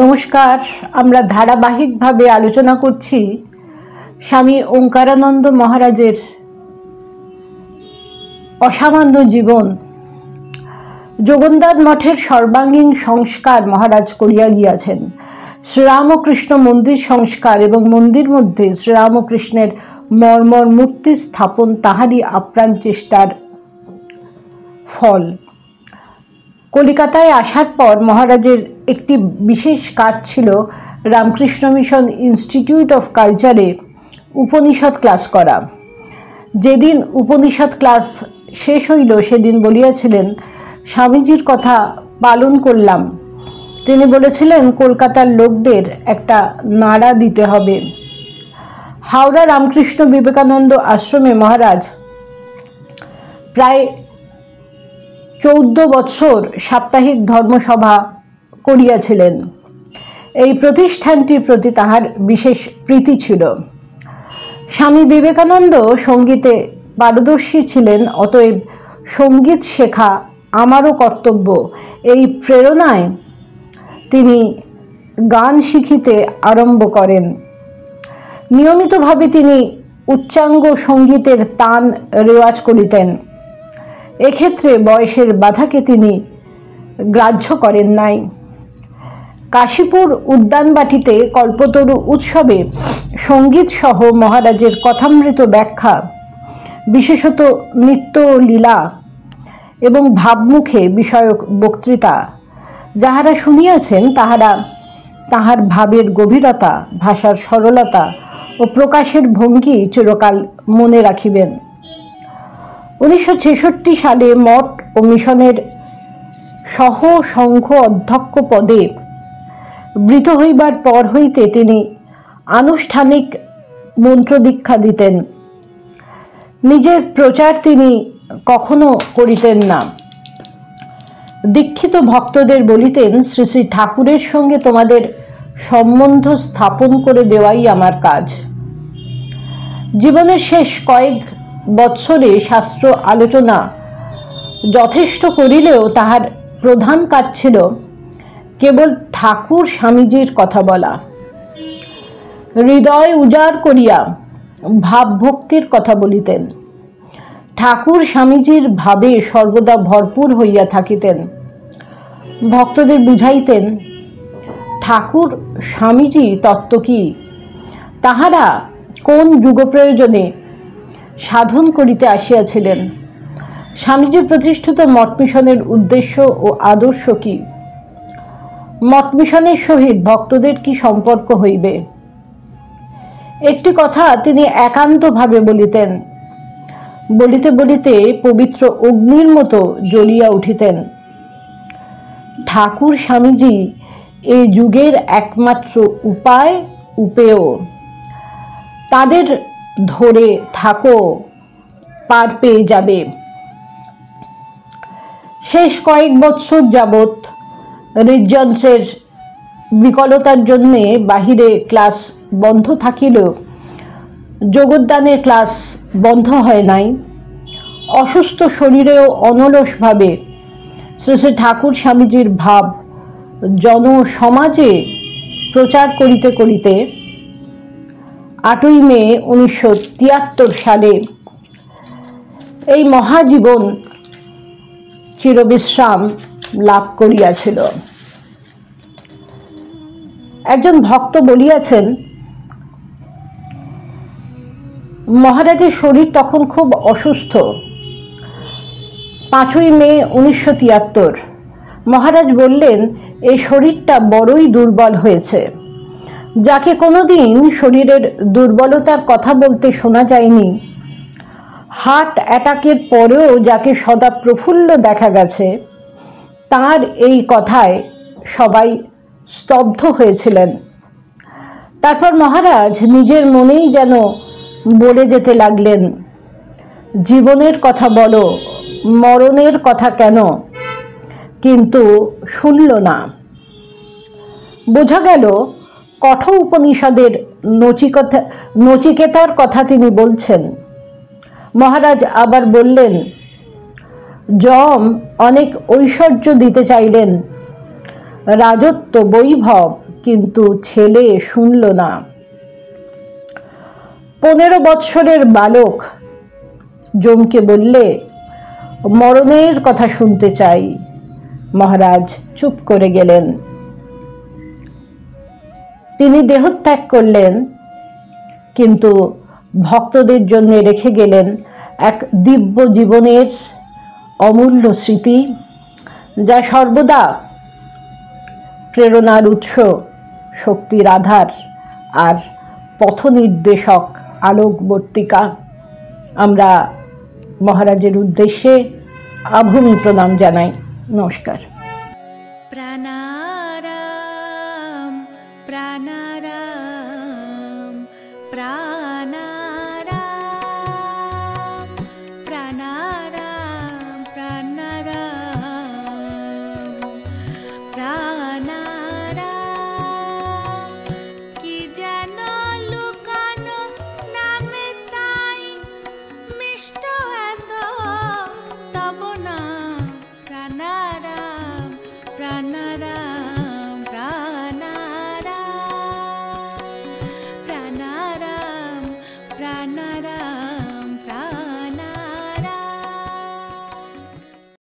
নমস্কার। আমরা ধারাবাহিকভাবে আলোচনা করছি স্বামী ওঙ্কারানন্দ মহারাজের অসামান্য জীবন। জগন্নাথ মঠের সর্বাঙ্গীন সংস্কার মহারাজ করিয়া গিয়াছেন। শ্রীরামকৃষ্ণ মন্দির সংস্কার এবং মন্দির মধ্যে শ্রীরামকৃষ্ণের মর্মর মূর্তি স্থাপন তাহারই আপ্রাণ চেষ্টার ফল। কলিকাতায় আসার পর মহারাজের একটি বিশেষ কাজ ছিল রামকৃষ্ণ মিশন ইনস্টিটিউট অফ কালচারে উপনিষদ ক্লাস করা। যেদিন উপনিষদ ক্লাস শেষ হইল সেদিন বলিয়াছিলেন, স্বামীজির কথা পালন করলাম। তিনি বলেছিলেন কলকাতার লোকদের একটা নাড়া দিতে হবে। হাওড়া রামকৃষ্ণ বিবেকানন্দ আশ্রমে মহারাজ প্রায় 14 বৎসর সাপ্তাহিক ধর্মসভা করিয়াছিলেন। এই প্রতিষ্ঠানটির প্রতি তাহার বিশেষ প্রীতি ছিল। স্বামী বিবেকানন্দ সঙ্গীতে পারদর্শী ছিলেন, অতএব সঙ্গীত শেখা আমারও কর্তব্য, এই প্রেরণায় তিনি গান শিখিতে আরম্ভ করেন। নিয়মিতভাবে তিনি উচ্চাঙ্গ সঙ্গীতের তান রেওয়াজ করিতেন। এক্ষেত্রে বয়সের বাধাকে তিনি গ্রাহ্য করেন নাই। কাশীপুর উদ্যানবাটিতে কল্পতরু উৎসবে সঙ্গীত সহ মহারাজের কথামৃত ব্যাখ্যা, বিশেষত নৃত্য লীলা এবং ভাবমুখে বিষয়ক বক্তৃতা যাহারা শুনিয়াছেন তাহারা তাহার ভাবের গভীরতা, ভাষার সরলতা ও প্রকাশের ভঙ্গি চিরকাল মনে রাখিবেন। 1966 সালে মঠ ও মিশনের সহ সংঘ অধ্যক্ষ পদে বৃত হইবার পর হইতে তিনি আনুষ্ঠানিক মন্ত্রদীক্ষা দিতেন। নিজের প্রচার তিনি কখনো করিতেন না। দীক্ষিত ভক্তদের বলিতেন, শ্রী শ্রী ঠাকুরের সঙ্গে তোমাদের সম্বন্ধ স্থাপন করে দেওয়াই আমার কাজ। জীবনের শেষ কয়েক বৎসরে শাস্ত্র আলোচনা যথেষ্ট করিলেও তাহার প্রধান কাজ ছিল কেবল ঠাকুর স্বামীজির কথা বলা। হৃদয় উজাড় করিয়া ভাবভক্তির কথা বলিতেন। ঠাকুর স্বামীজির ভাবে সর্বদা ভরপুর হইয়া থাকিতেন। ভক্তদের বুঝাইতেন ঠাকুর স্বামীজি তত্ত্ব কি, তাহারা কোন যুগপ্রয়োজনে সাধন করিতে আসিয়াছিলেন, স্বামীজি প্রতিষ্ঠিত মঠ মিশনের উদ্দেশ্য ও আদর্শ কি, মঠ মিশনের সহিত ভক্তদের কি সম্পর্ক হইবে। একটি কথা তিনি একান্তভাবে বলিতেন। বলিতে বলিতে পবিত্র অগ্নির মতো জ্বলিয়া উঠিতেন। ঠাকুর স্বামীজি এই যুগের একমাত্র উপায়, উপেয়। তাদের ধরে থাকো, পার পেয়ে যাবে। শেষ কয়েক বৎসর যাবৎ হৃদযন্ত্রের বিকলতার জন্যে বাহিরে ক্লাস বন্ধ থাকিলেও যোগদানের ক্লাস বন্ধ হয় নাই। অসুস্থ শরীরেও অনলসভাবে শ্রী শ্রী ঠাকুর স্বামীজির ভাব জনসমাজে প্রচার করিতে করিতে 8ই মে 1973 সালে এই মহাজীবন চিরবিশ্রাম লাভ করিয়াছিল। একজন ভক্ত বলিয়াছেন, মহারাজের শরীর তখন খুব অসুস্থ। 5ই মে 1973 মহারাজ বললেন, এই শরীরটা বড়ই দুর্বল হয়েছে। যাকে কোনোদিন শরীরের দুর্বলতার কথা বলতে শোনা যায়নি, হার্ট অ্যাটাকের পরেও যাকে সদা প্রফুল্ল দেখা গেছে, তার এই কথায় সবাই স্তব্ধ হয়েছিলেন। তারপর মহারাজ নিজের মনেই যেন বলে যেতে লাগলেন, জীবনের কথা বলো, মরণের কথা কেন? কিন্তু শুনল না। বোঝা গেল কঠোর উপনিষদের নচিকেতার কথা তিনি বলছেন। মহারাজ আবার বললেন, যম অনেক ঐশ্বর্য দিতে চাইলেন, রাজত্ব বৈভব, কিন্তু ছেলে শুনল না। 15 বৎসরের বালক যমকে বললে, মরণের কথা শুনতে চাই। মহারাজ চুপ করে গেলেন। তিনি দেহত্যাগ করলেন, কিন্তু ভক্তদের জন্য রেখে গেলেন এক দিব্য জীবনের অমূল্য স্মৃতি, যা সর্বদা প্রেরণার উৎস, শক্তির আধার আর পথনির্দেশক আলোকবর্তিকা। আমরা মহারাজের উদ্দেশ্যে আভূমি প্রণাম জানাই। নমস্কার। প্রাণারাম প্রাণারাম প্রাণারাম প্রাণারাম প্রাণারাম প্রাণারাম। কি যেন লুকানো নামে তাই মিষ্ট এত তব নাম। প্রাণারাম প্রাণারাম।